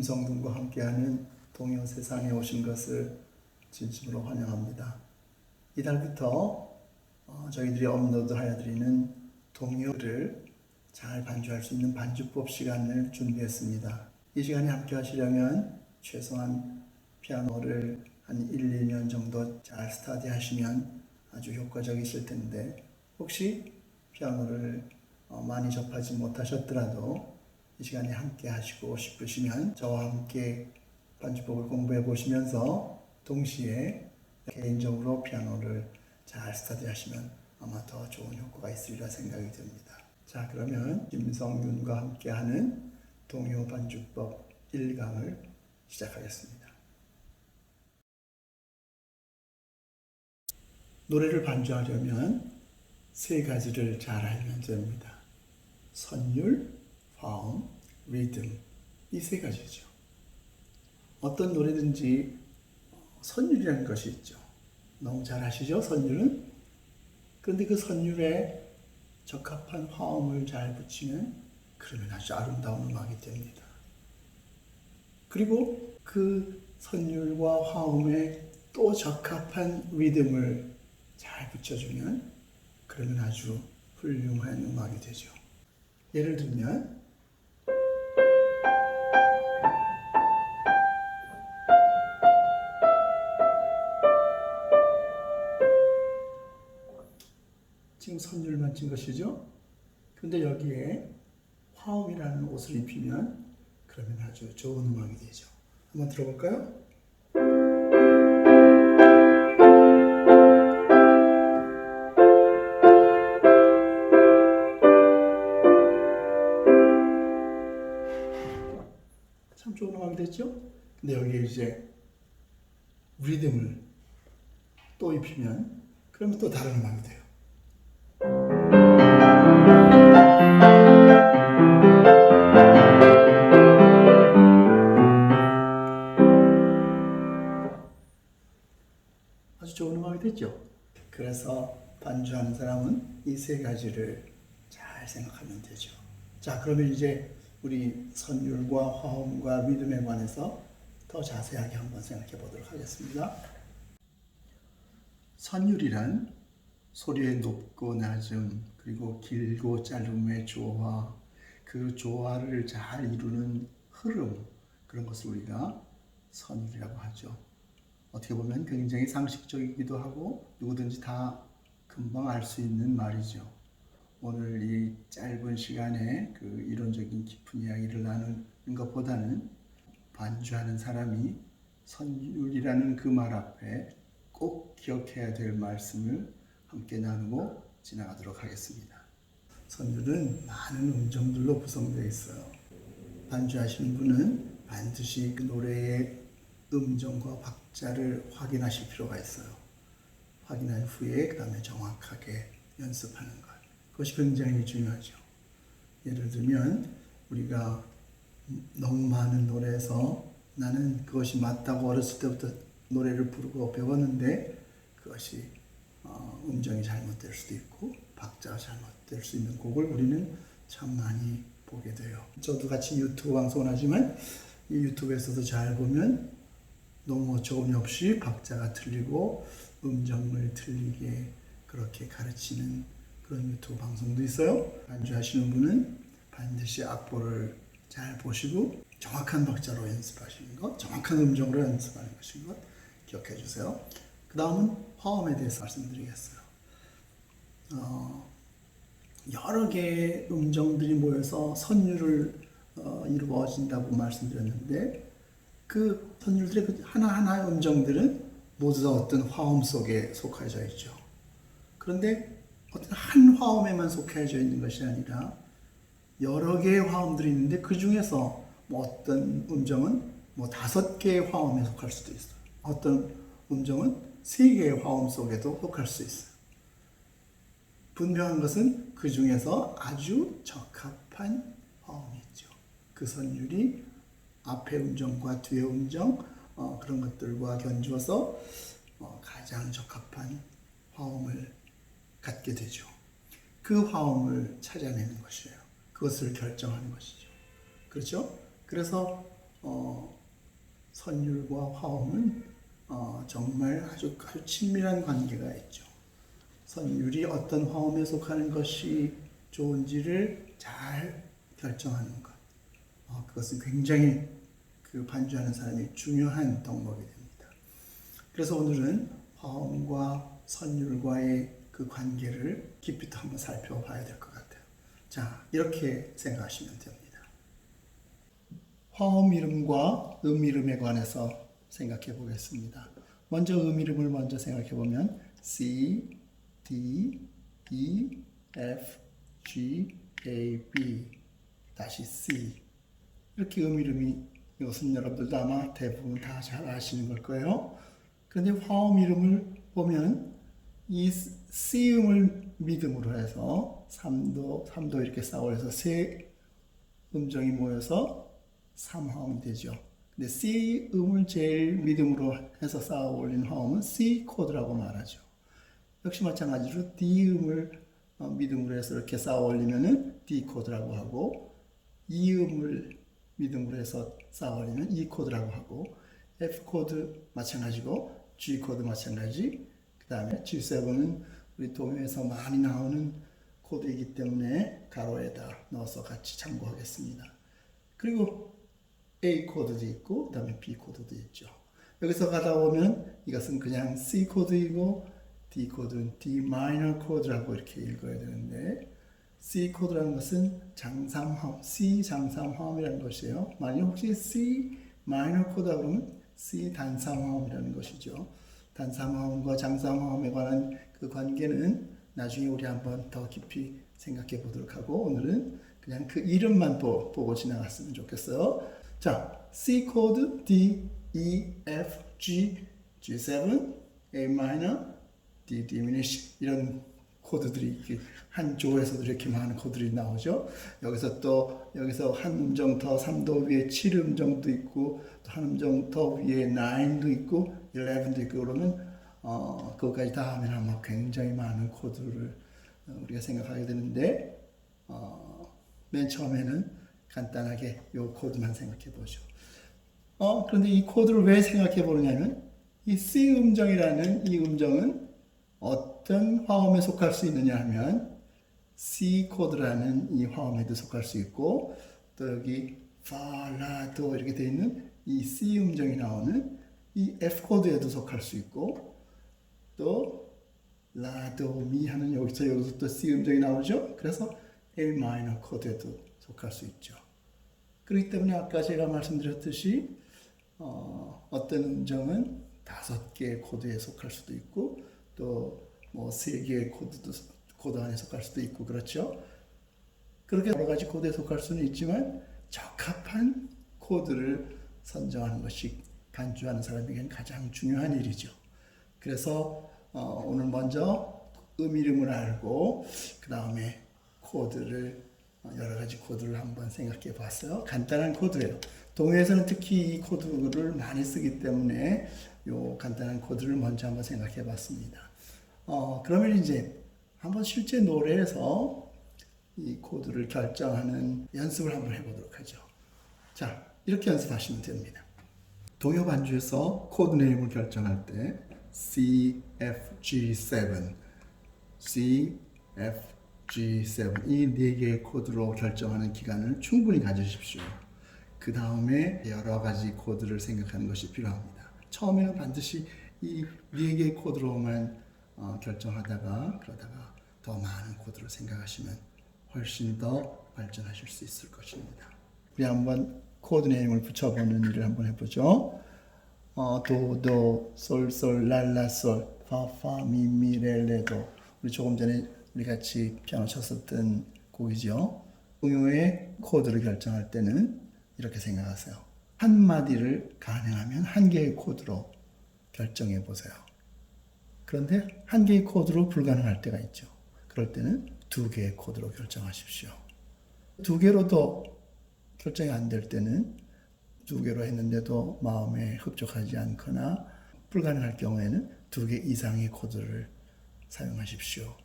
김성동과 함께하는 동요 세상에 오신 것을 진심으로 환영합니다. 이달부터 저희들이 업로드하여 드리는 동요를 잘 반주할 수 있는 반주법 시간을 준비했습니다. 이 시간에 함께 하시려면 최소한 피아노를 한 1, 2년 정도 잘 스타디 하시면 아주 효과적이실 텐데, 혹시 피아노를 많이 접하지 못하셨더라도 이 시간에 함께 하시고 싶으시면 저와 함께 반주법을 공부해 보시면서 동시에 개인적으로 피아노를 잘 스타디 하시면 아마 더 좋은 효과가 있으리라 생각이 듭니다. 자, 그러면 김성윤과 함께하는 동요 반주법 1강을 시작하겠습니다. 노래를 반주하려면 세 가지를 잘 알면 됩니다. 선율, 화음, 리듬, 이 세 가지죠. 어떤 노래든지 선율이라는 것이 있죠. 너무 잘 아시죠? 선율은? 그런데 그 선율에 적합한 화음을 잘 붙이면 그러면 아주 아름다운 음악이 됩니다. 그리고 그 선율과 화음에 또 적합한 리듬을 잘 붙여주면 그러면 아주 훌륭한 음악이 되죠. 예를 들면 지금 선율만 친 것이죠. 근데 여기에 화음이라는 옷을 입히면 그러면 아주 좋은 음악이 되죠. 한번 들어볼까요? 참 좋은 음악이 됐죠? 근데 여기에 이제 리듬을 또 입히면 그러면 또 다른 음악이 돼요. 아주 좋은 음악이 됐죠? 그래서 반주하는 사람은 이 세 가지를 잘 생각하면 되죠. 자, 그러면 이제 우리 선율과 화음과 리듬에 관해서 더 자세하게 한번 생각해 보도록 하겠습니다. 선율이란 소리의 높고 낮음, 그리고 길고 짧음의 조화, 그 조화를 잘 이루는 흐름, 그런 것을 우리가 선율이라고 하죠. 어떻게 보면 굉장히 상식적이기도 하고 누구든지 다 금방 알 수 있는 말이죠. 오늘 이 짧은 시간에 그 이론적인 깊은 이야기를 나누는 것보다는 반주하는 사람이 선율이라는 그 말 앞에 꼭 기억해야 될 말씀을 함께 나누고 지나가도록 하겠습니다. 선율은 많은 음정들로 구성되어 있어요. 반주하시는 분은 반드시 그 노래의 음정과 박자를 확인하실 필요가 있어요. 확인한 후에 그 다음에 정확하게 연습하는 것. 그것이 굉장히 중요하죠. 예를 들면 우리가 너무 많은 노래에서 나는 그것이 맞다고 어렸을 때부터 노래를 부르고 배웠는데 그것이 음정이 잘못될 수도 있고 박자가 잘못될 수 있는 곡을 우리는 참 많이 보게 돼요. 저도 같이 유튜브 방송을 하지만 이 유튜브에서도 잘 보면 너무 어처구니 없이 박자가 틀리고 음정을 틀리게 그렇게 가르치는 그런 유튜브 방송도 있어요. 반주하시는 분은 반드시 악보를 잘 보시고 정확한 박자로 연습하시는 것, 정확한 음정으로 연습하는 것인 것 기억해 주세요. 그 다음은 화음에 대해서 말씀드리겠어요. 여러 개의 음정들이 모여서 선율을 이루어진다고 말씀드렸는데 그 선율들의 그 하나하나의 음정들은 모두 다 어떤 화음 속에 속해져 있죠. 그런데 어떤 한 화음에만 속해져 있는 것이 아니라 여러 개의 화음들이 있는데 그 중에서 어떤 음정은 5개의 화음에 속할 수도 있어요. 어떤 음정은 3개의 화음 속에도 속할 수 있어요. 분명한 것은 그 중에서 아주 적합한 화음이 있죠. 그 선율이 앞의 음정과 뒤의 음정 그런 것들과 견주어서 가장 적합한 화음을 갖게 되죠. 그 화음을 찾아내는 것이에요. 그것을 결정하는 것이죠. 그렇죠? 그래서 선율과 화음은 정말 아주 친밀한 관계가 있죠. 선율이 어떤 화음에 속하는 것이 좋은지를 잘 결정하는 것. 그것은 굉장히 그 반주하는 사람이 중요한 덕목이 됩니다. 그래서 오늘은 화음과 선율과의 그 관계를 깊이 또 한번 살펴봐야 될 것 같아요. 자, 이렇게 생각하시면 됩니다. 화음 이름과 이름에 관해서 생각해 보겠습니다. 먼저 이름을 먼저 생각해 보면 C, D, E, F, G, A, B 다시 C 이렇게 이름이 이것은 여러분들도 아마 대부분 다 잘 아시는 걸 거예요. 그런데 화음 이름을 보면 이 C음을 미음으로 해서 3도 이렇게 쌓아서 세 음정이 모여서 3화음이 되죠. 근데 C음을 제일 미음으로 해서 쌓아 올린 화음은 C 코드라고 말하죠. 역시 마찬가지로 D음을 미음으로 해서 이렇게 쌓아 올리면은 D 코드라고 하고, E음을 미음으로 해서 쌓아 올리면 E 코드라고 하고, F 코드 마찬가지고, G 코드 마찬가지. 그 다음에 G7은 우리 동요에서 많이 나오는 코드이기 때문에 가로에다 넣어서 같이 참고하겠습니다. 그리고 A 코드도 있고, 그 다음에 B 코드도 있죠. 여기서 가다 보면 이것은 그냥 C 코드이고, D 코드는 D 마이너 코드라고 이렇게 읽어야 되는데, C 코드라는 것은 장삼화음, C 장삼화음이라는 것이에요. 만약 혹시 C 마이너 코드라 그러면 C 단삼화음이라는 것이죠. 단삼화음과 장삼화음에 관한 그 관계는 나중에 우리 한번 더 깊이 생각해 보도록 하고, 오늘은 그냥 그 이름만 보고 지나갔으면 좋겠어요. 자, C 코드, D, E, F, G, G7, A minor, D diminished 이런 코드들이 한 조에서도 이렇게 많은 코드들이 나오죠. 여기서 한 음정 더 3도 위에 7음정도 있고, 또 한 음정 더 위에 9도 있고 11도 있고, 그러면 그것까지 다 하면 아마 굉장히 많은 코드를 우리가 생각하게 되는데, 맨 처음에는 간단하게 이 코드만 생각해 보죠. 그런데 이 코드를 왜 생각해 보느냐면, 이 C 음정이라는 이 음정은 어떤 화음에 속할 수 있느냐 하면 C 코드라는 이 화음에도 속할 수 있고, 또 여기 파, 라, 도 이렇게 되어 있는 이 C 음정이 나오는 이 F 코드에도 속할 수 있고, 또 라, 도, 미 하는 여기서 또 C 음정이 나오죠. 그래서 A 마이너 코드에도 속할 수 있죠. 그렇기 때문에 아까 제가 말씀드렸듯이 어떤 음정은 5개의 코드에 속할 수도 있고, 또 뭐 3개의 코드 안에 속할 수도 있고, 그렇죠. 그렇게 여러 가지 코드에 속할 수는 있지만 적합한 코드를 선정하는 것이 반주하는 사람에게는 가장 중요한 일이죠. 그래서 오늘 먼저 이름을 알고 그 다음에 코드를 여러 가지 코드를 한번 생각해 봤어요. 간단한 코드예요. 동요에서는 특히 이 코드를 많이 쓰기 때문에 이 간단한 코드를 먼저 한번 생각해 봤습니다. 그러면 이제 한번 실제 노래에서 이 코드를 결정하는 연습을 한번 해보도록 하죠. 자, 이렇게 연습하시면 됩니다. 동요 반주에서 코드 네임을 결정할 때 C, F, G7, C, F, G7 이 4개의 코드로 결정하는 기간을 충분히 가지십시오. 그 다음에 여러 가지 코드를 생각하는 것이 필요합니다. 처음에는 반드시 이 4개의 코드로만 결정하다가 그러다가 더 많은 코드를 생각하시면 훨씬 더 발전하실 수 있을 것입니다. 우리 한번 코드 네임을 붙여보는 일을 한번 해보죠. 도, 솔, 랄라, 솔, 파, 미, 레, 도. 우리 조금 전에 우리 같이 피아노 쳤었던 곡이죠. 응용의 코드를 결정할 때는 이렇게 생각하세요. 한 마디를 가능하면 한 개의 코드로 결정해 보세요. 그런데 한 개의 코드로 불가능할 때가 있죠. 그럴 때는 2개의 코드로 결정하십시오. 2개로도 결정이 안 될 때는 2개로 했는데도 마음에 흡족하지 않거나 불가능할 경우에는 2개 이상의 코드를 사용하십시오.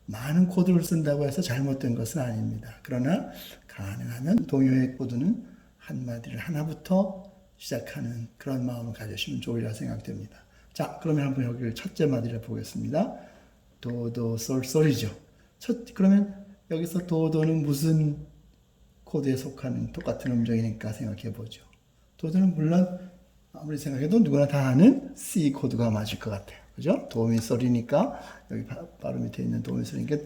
많은 코드를 쓴다고 해서 잘못된 것은 아닙니다. 그러나 가능하면 동요의 코드는 한 마디를 하나부터 시작하는 그런 마음을 가지시면 좋으리라 생각됩니다. 자, 그러면 한번 여기를 첫째 마디를 보겠습니다. 도, 솔, 솔이죠. 그러면 여기서 도는 무슨 코드에 속하는 똑같은 음정이니까 생각해 보죠. 도는 물론 아무리 생각해도 누구나 다 아는 C 코드가 맞을 것 같아요. 그죠? 도미솔이니까 여기 바로 밑에 있는 도미솔이니까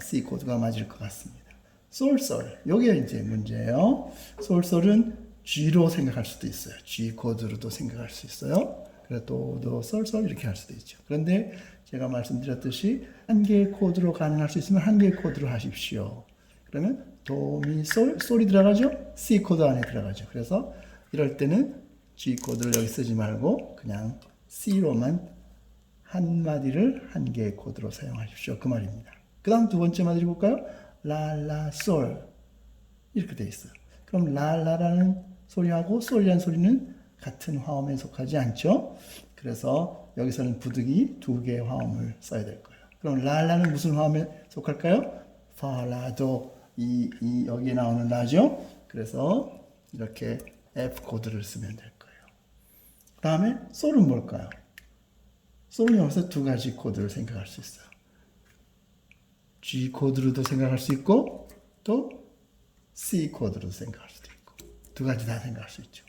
C 코드가 맞을 것 같습니다. 솔솔, 여기가 이제 문제예요. 솔솔은 G로 생각할 수도 있어요. G 코드로도 생각할 수 있어요. 그래서 도, 솔솔 이렇게 할 수도 있죠. 그런데 제가 말씀드렸듯이 한 개의 코드로 가능할 수 있으면 한 개의 코드로 하십시오. 그러면 도미솔, 솔이 들어가죠? C 코드 안에 들어가죠. 그래서 이럴 때는 G 코드를 여기 쓰지 말고 그냥 C로만 한 마디를 한 개의 코드로 사용하십시오. 그 말입니다. 그 다음 두 번째 마디를 볼까요? 라라 솔 이렇게 돼 있어요. 그럼 라라라는 소리하고 솔이라는 소리는 같은 화음에 속하지 않죠. 그래서 여기서는 부득이 두 개의 화음을 써야 될 거예요. 그럼 라라는 무슨 화음에 속할까요? 파라도 이 여기에 나오는 라죠. 그래서 이렇게 F 코드를 쓰면 될 거예요. 그 다음에 솔은 뭘까요? 솔은 여기서 두 가지 코드를 생각할 수 있어요. G 코드로도 생각할 수 있고 또 C 코드로도 생각할 수도 있고 두 가지 다 생각할 수 있죠.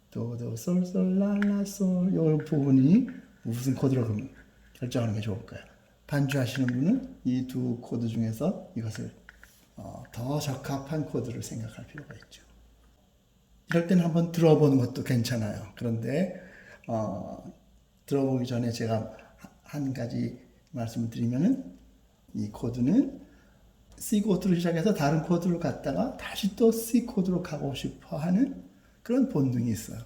도, 솔, 라, 솔 이 부분이 무슨 코드로 결정하는 게 좋을까요? 반주하시는 분은 이 두 코드 중에서 이것을 더 적합한 코드를 생각할 필요가 있죠. 이럴 때는 한번 들어보는 것도 괜찮아요. 그런데 들어보기 전에 제가 한 가지 말씀을 드리면은 이 코드는 C 코드로 시작해서 다른 코드로 갔다가 다시 또 C 코드로 가고 싶어 하는 그런 본능이 있어요.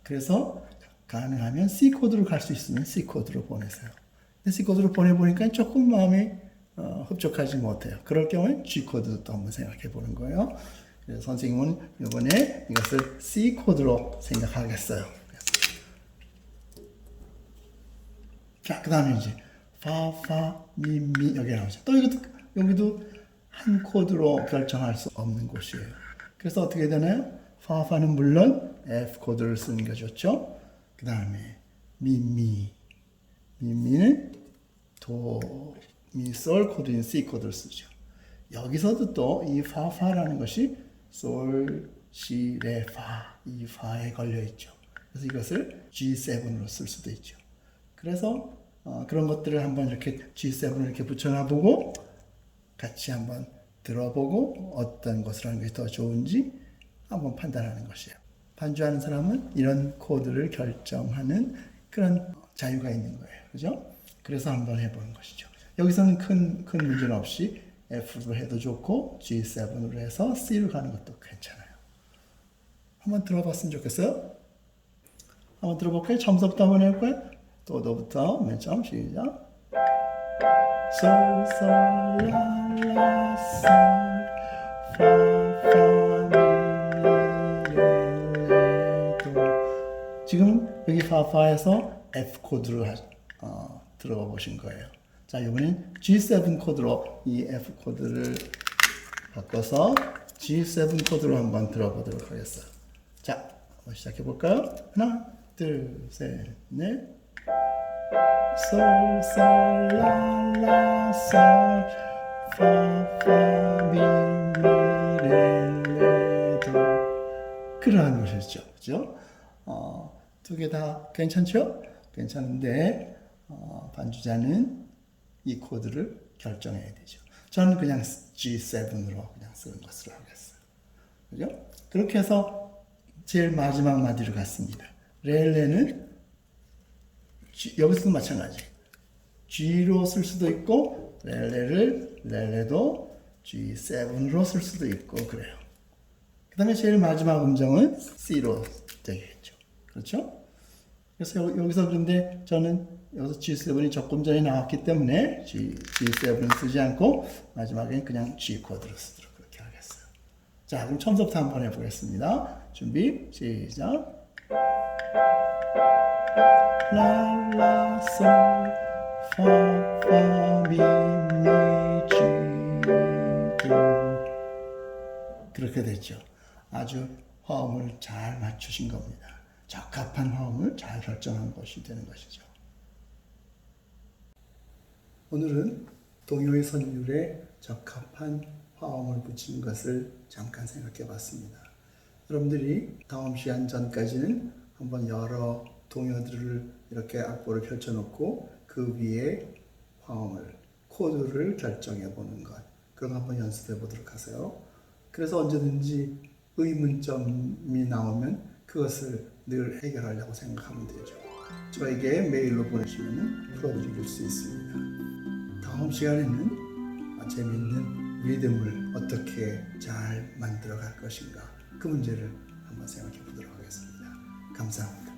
그래서 가능하면 C 코드로 갈 수 있으면 C 코드로 보내세요. 근데 C 코드로 보내보니까 조금 마음이 흡족하지 못해요. 그럴 경우에 G 코드도 또 한번 생각해 보는 거예요. 그래서 선생님은 이번에 이것을 C 코드로 생각하겠어요. 자, 그 다음에 이제 파, 미 여기 나오죠. 또 여기도 한 코드로 결정할 수 없는 곳이에요. 그래서 어떻게 되나요? 파는 물론 F 코드를 쓰는 게 좋죠. 그 다음에 미는 도, 미, 솔 코드인 C 코드를 쓰죠. 여기서도 또 이 파라는 것이 솔, 시, 레, 파 이 파에 걸려 있죠. 그래서 이것을 G7으로 쓸 수도 있죠. 그래서 그런 것들을 한번 이렇게 G7을 이렇게 붙여놔보고 같이 한번 들어보고 어떤 것을 하는 것이 더 좋은지 한번 판단하는 것이에요. 반주하는 사람은 이런 코드를 결정하는 그런 자유가 있는 거예요. 그죠? 그래서 한번 해보는 것이죠. 여기서는 큰 문제는 없이 F로 해도 좋고 G7으로 해서 C로 가는 것도 괜찮아요. 한번 들어봤으면 좋겠어요. 한번 들어볼까요? 처음부터 한번 해볼까요? 도부터 맨 처음 시작. 솔, 라, 솔, 파, 미, 레, 도. 지금 여기 파에서 F 코드를 들어가 보신 거예요. 자, 이번엔 G7 코드로 이 F 코드를 바꿔서 G7 코드로 한번 들어보도록 하겠어요. 자, 한번 시작해 볼까요? 하나, 둘, 셋, 넷. 솔, 라, 솔, 파, 미, 레, 도. 그러한 것이죠. 그죠? 두 개 다 괜찮죠? 괜찮은데, 반주자는 이 코드를 결정해야 되죠. 저는 그냥 G7으로 그냥 쓰는 것으로 하겠어요. 그죠? 그렇게 해서 제일 마지막 마디로 갔습니다. 레는 여기서도 마찬가지. G로 쓸 수도 있고 레레도 G7으로 쓸 수도 있고 그래요. 그 다음에 제일 마지막 음정은 C로 되겠죠. 그렇죠? 그래서 여기서 그런데 저는 여기서 G7이 조금 전에 나왔기 때문에 G7은 쓰지 않고 마지막엔 그냥 G 코드로 쓰도록 그렇게 하겠어요. 자, 그럼 처음부터 한번 해보겠습니다. 준비, 시작. 라, 솔, 파, 미, G, 도. 그렇게 됐죠. 아주 화음을 잘 맞추신 겁니다. 적합한 화음을 잘 결정한 것이 되는 것이죠. 오늘은 동요의 선율에 적합한 화음을 붙인 것을 잠깐 생각해 봤습니다. 여러분들이 다음 시간 전까지는 한번 여러 동요들을 이렇게 악보를 펼쳐놓고 그 위에 화음을, 코드를 결정해 보는 것, 그런 거 한번 연습해 보도록 하세요. 그래서 언제든지 의문점이 나오면 그것을 늘 해결하려고 생각하면 되죠. 저에게 메일로 보내시면 풀어드릴 수 있습니다. 다음 시간에는 재미있는 리듬을 어떻게 잘 만들어 갈 것인가, 그 문제를 한번 생각해 보도록 하겠습니다. 감사합니다.